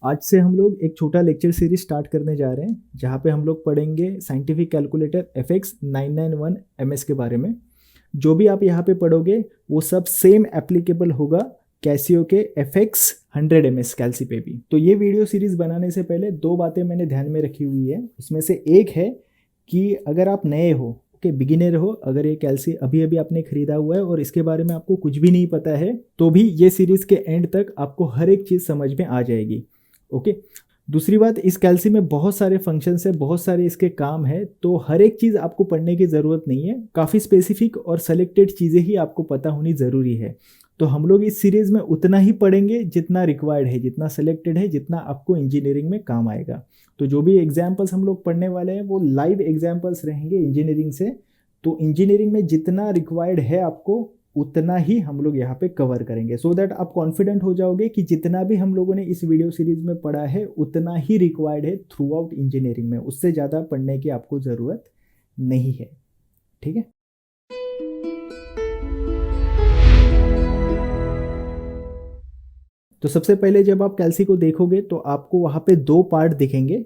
आज से हम लोग एक छोटा लेक्चर सीरीज स्टार्ट करने जा रहे हैं जहाँ पे हम लोग पढ़ेंगे साइंटिफिक कैलकुलेटर FX 991 MS के बारे में। जो भी आप यहाँ पे पढ़ोगे वो सब सेम एप्लीकेबल होगा कैसियो के FX 100 MS कैल्सी पे भी। तो ये वीडियो सीरीज बनाने से पहले दो बातें मैंने ध्यान में रखी हुई है। उसमें से एक है कि अगर आप नए हो, ओके, बिगिनर हो, अगर ये कैल्सी अभी अभी आपने खरीदा हुआ है और इसके बारे में आपको कुछ भी नहीं पता है, तो भी ये सीरीज के एंड तक आपको हर एक चीज़ समझ में आ जाएगी। ओके। दूसरी बात, इस कैल्सी में बहुत सारे फंक्शंस है, बहुत सारे इसके काम है, तो हर एक चीज़ आपको पढ़ने की ज़रूरत नहीं है। काफ़ी स्पेसिफिक और सेलेक्टेड चीज़ें ही आपको पता होनी ज़रूरी है। तो हम लोग इस सीरीज़ में उतना ही पढ़ेंगे जितना रिक्वायर्ड है, जितना सेलेक्टेड है, जितना आपको इंजीनियरिंग में काम आएगा। तो जो भी एग्जाम्पल्स हम लोग पढ़ने वाले हैं वो लाइव एग्जाम्पल्स रहेंगे इंजीनियरिंग से। तो इंजीनियरिंग में जितना रिक्वायर्ड है आपको उतना ही हम लोग यहाँ पे कवर करेंगे, सो दैट आप कॉन्फिडेंट हो जाओगे कि जितना भी हम लोगों ने इस वीडियो सीरीज में पढ़ा है उतना ही रिक्वायर्ड है थ्रू आउट इंजीनियरिंग में। उससे ज़्यादा पढ़ने की आपको ज़रूरत नहीं है। ठीक है। तो सबसे पहले जब आप कैल्सी को देखोगे तो आपको वहाँ पे दो पार्ट दिखेंगे।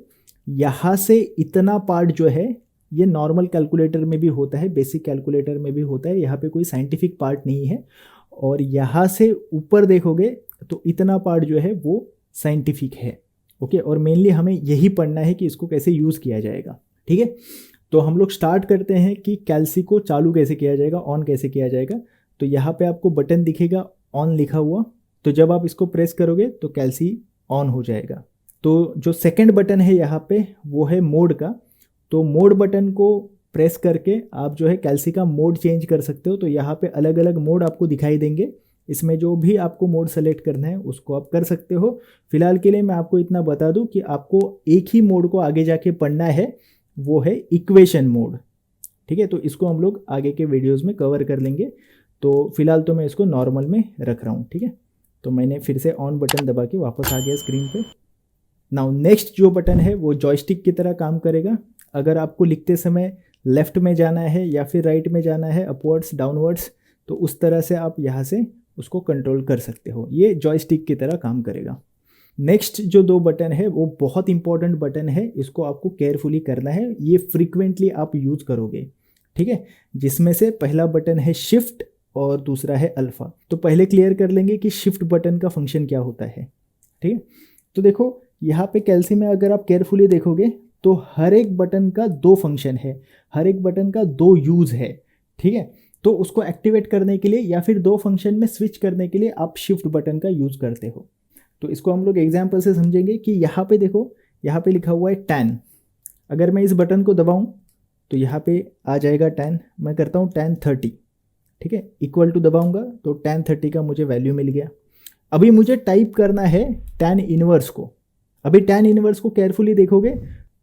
यहाँ से इतना पार्ट जो है ये नॉर्मल कैलकुलेटर में भी होता है, बेसिक कैलकुलेटर में भी होता है, यहाँ पे कोई साइंटिफिक पार्ट नहीं है। और यहाँ से ऊपर देखोगे तो इतना पार्ट जो है वो साइंटिफिक है। ओके। और मेनली हमें यही पढ़ना है कि इसको कैसे यूज़ किया जाएगा। ठीक है। तो हम लोग स्टार्ट करते हैं कि कैल्सी को चालू कैसे किया जाएगा, ऑन कैसे किया जाएगा। तो यहाँ पे आपको बटन दिखेगा ऑन लिखा हुआ, तो जब आप इसको प्रेस करोगे तो कैल्सी ऑन हो जाएगा। तो जो सेकंड बटन है यहाँ पे वो है मोड का। तो मोड बटन को प्रेस करके आप जो है कैल्सी का मोड चेंज कर सकते हो। तो यहाँ पे अलग अलग मोड आपको दिखाई देंगे, इसमें जो भी आपको मोड सेलेक्ट करना है उसको आप कर सकते हो। फिलहाल के लिए मैं आपको इतना बता दूं कि आपको एक ही मोड को आगे जाके पढ़ना है, वो है इक्वेशन मोड। ठीक है। तो इसको हम लोग आगे के वीडियोज़ में कवर कर लेंगे। तो फिलहाल तो मैं इसको नॉर्मल में रख रहा हूँ। ठीक है। तो मैंने फिर से ऑन बटन दबा के वापस आ गया स्क्रीन पे। नाउ नेक्स्ट जो बटन है वो जॉयस्टिक की तरह काम करेगा। अगर आपको लिखते समय लेफ्ट में जाना है या फिर राइट में जाना है, अपवर्ड्स डाउनवर्ड्स, तो उस तरह से आप यहाँ से उसको कंट्रोल कर सकते हो। ये जॉयस्टिक की तरह काम करेगा। नेक्स्ट जो दो बटन है वो बहुत इंपॉर्टेंट बटन है, इसको आपको केयरफुली करना है, ये फ्रीक्वेंटली आप यूज़ करोगे। ठीक है। जिसमें से पहला बटन है शिफ्ट और दूसरा है अल्फ़ा। तो पहले क्लियर कर लेंगे कि शिफ्ट बटन का फंक्शन क्या होता है। ठीक है। तो देखो यहाँ पे कैल्सी में अगर आप केयरफुली देखोगे तो हर एक बटन का दो फंक्शन है, हर एक बटन का दो यूज़ है। ठीक है। तो उसको एक्टिवेट करने के लिए या फिर दो फंक्शन में स्विच करने के लिए आप शिफ्ट बटन का यूज़ करते हो। तो इसको हम लोग एग्जाम्पल से समझेंगे कि यहाँ पे देखो, यहाँ पे लिखा हुआ है 10। अगर मैं इस बटन को दबाऊँ तो यहाँ पे आ जाएगा 10। मैं करता हूँ 1030। ठीक है। इक्वल टू दबाऊँगा तो 1030 का मुझे वैल्यू मिल गया। अभी मुझे टाइप करना है tan इनवर्स को। अभी tan इनवर्स को केयरफुली देखोगे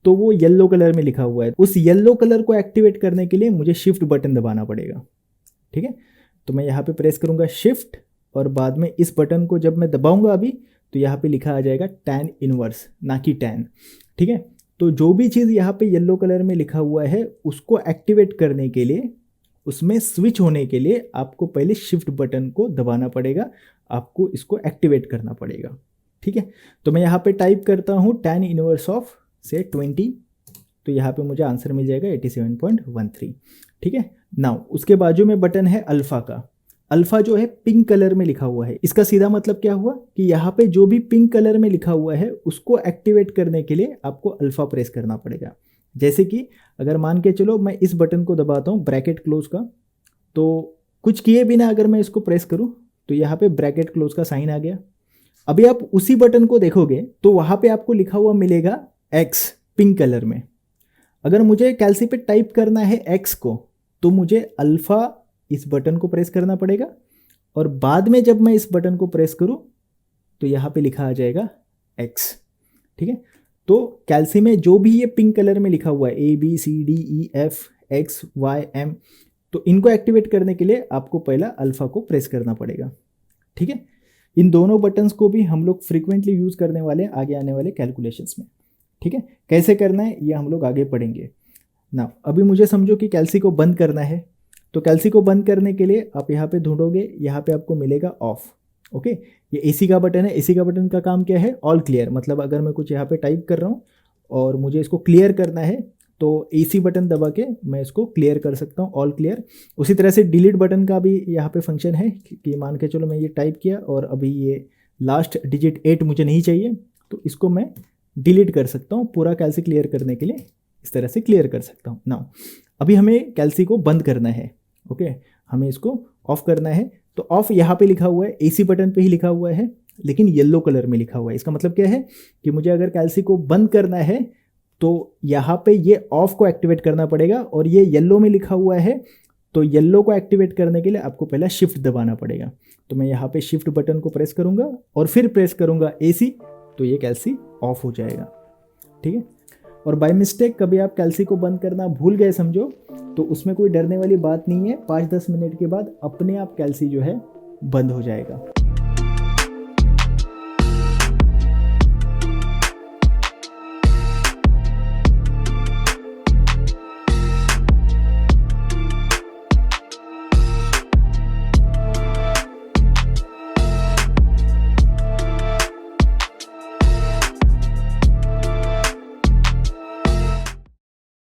तो वो येलो कलर में लिखा हुआ है। उस येलो कलर को एक्टिवेट करने के लिए मुझे शिफ्ट बटन दबाना पड़ेगा। ठीक है। तो मैं यहाँ पे प्रेस करूँगा शिफ्ट और बाद में इस बटन को जब मैं दबाऊँगा अभी तो यहाँ पे लिखा आ जाएगा tan इनवर्स, ना कि tan। ठीक है। तो जो भी चीज़ यहाँ पे येलो कलर में लिखा हुआ है उसको एक्टिवेट करने के लिए, उसमें स्विच होने के लिए आपको पहले शिफ्ट बटन को दबाना पड़ेगा, आपको इसको एक्टिवेट करना पड़ेगा। ठीक है। तो मैं यहाँ पे टाइप करता हूँ tan इनवर्स ऑफ से 20, तो यहाँ पे मुझे आंसर मिल जाएगा 87.13। ठीक है। नाउ उसके बाजू में बटन है अल्फ़ा का। अल्फ़ा जो है पिंक कलर में लिखा हुआ है। इसका सीधा मतलब क्या हुआ कि यहाँ पे जो भी पिंक कलर में लिखा हुआ है उसको एक्टिवेट करने के लिए आपको अल्फ़ा प्रेस करना पड़ेगा। जैसे कि अगर मान के चलो मैं इस बटन को दबाता हूँ ब्रैकेट क्लोज का, तो कुछ किए बिना अगर मैं इसको प्रेस करूँ तो यहाँ पे ब्रैकेट क्लोज का साइन आ गया। अभी आप उसी बटन को देखोगे तो वहाँ पे आपको लिखा हुआ मिलेगा X पिंक कलर में। अगर मुझे कैल्सी पे टाइप करना है X को तो मुझे अल्फ़ा इस बटन को प्रेस करना पड़ेगा और बाद में जब मैं इस बटन को प्रेस करूँ तो यहाँ पे लिखा आ जाएगा X। ठीक है। तो कैल्सी में जो भी ये पिंक कलर में लिखा हुआ है ABCDEF XYM, तो इनको एक्टिवेट करने के लिए आपको पहला अल्फ़ा को प्रेस करना पड़ेगा। ठीक है। इन दोनों बटन्स को भी हम लोग फ्रीक्वेंटली यूज़ करने वाले हैं आगे आने वाले कैलकुलेशंस में। ठीक है। कैसे करना है ये हम लोग आगे पढ़ेंगे ना। अभी मुझे समझो कि कैल्सी को बंद करना है। तो कैल्सी को बंद करने के लिए आप यहाँ पे ढूंढोगे, यहाँ पे आपको मिलेगा ऑफ। ओके, ये एसी का बटन है। एसी का बटन का काम क्या है? ऑल क्लियर, मतलब अगर मैं कुछ यहाँ पे टाइप कर रहा हूँ और मुझे इसको क्लियर करना है तो एसी बटन दबा के मैं इसको क्लियर कर सकता हूँ, ऑल क्लियर। उसी तरह से डिलीट बटन का भी यहाँ पे फंक्शन है कि मान के चलो मैं ये टाइप किया और अभी ये लास्ट डिजिट 8 मुझे नहीं चाहिए, तो इसको मैं डिलीट कर सकता हूँ पूरा कैल्सी क्लियर करने के लिए, इस तरह से क्लियर कर सकता हूँ। नाउ अभी हमें कैल्सी को बंद करना है। ओके, हमें इसको ऑफ करना है, तो ऑफ यहाँ पे लिखा हुआ है, एसी बटन पे ही लिखा हुआ है, लेकिन येलो कलर में लिखा हुआ है। इसका मतलब क्या है कि मुझे अगर कैल्सी को बंद करना है तो यहाँ पे ये ऑफ को एक्टिवेट करना पड़ेगा, और ये येलो में लिखा हुआ है, तो येलो को एक्टिवेट करने के लिए आपको पहला शिफ्ट दबाना पड़ेगा। तो मैं यहाँ पे शिफ्ट बटन को प्रेस करूँगा और फिर प्रेस करूँगा एसी, तो ये कैल्सी ऑफ हो जाएगा। ठीक है, और बाय मिस्टेक कभी आप कैल्सी को बंद करना भूल गए समझो, तो उसमें कोई डरने वाली बात नहीं है, 5-10 मिनट के बाद अपने आप कैल्सी जो है बंद हो जाएगा।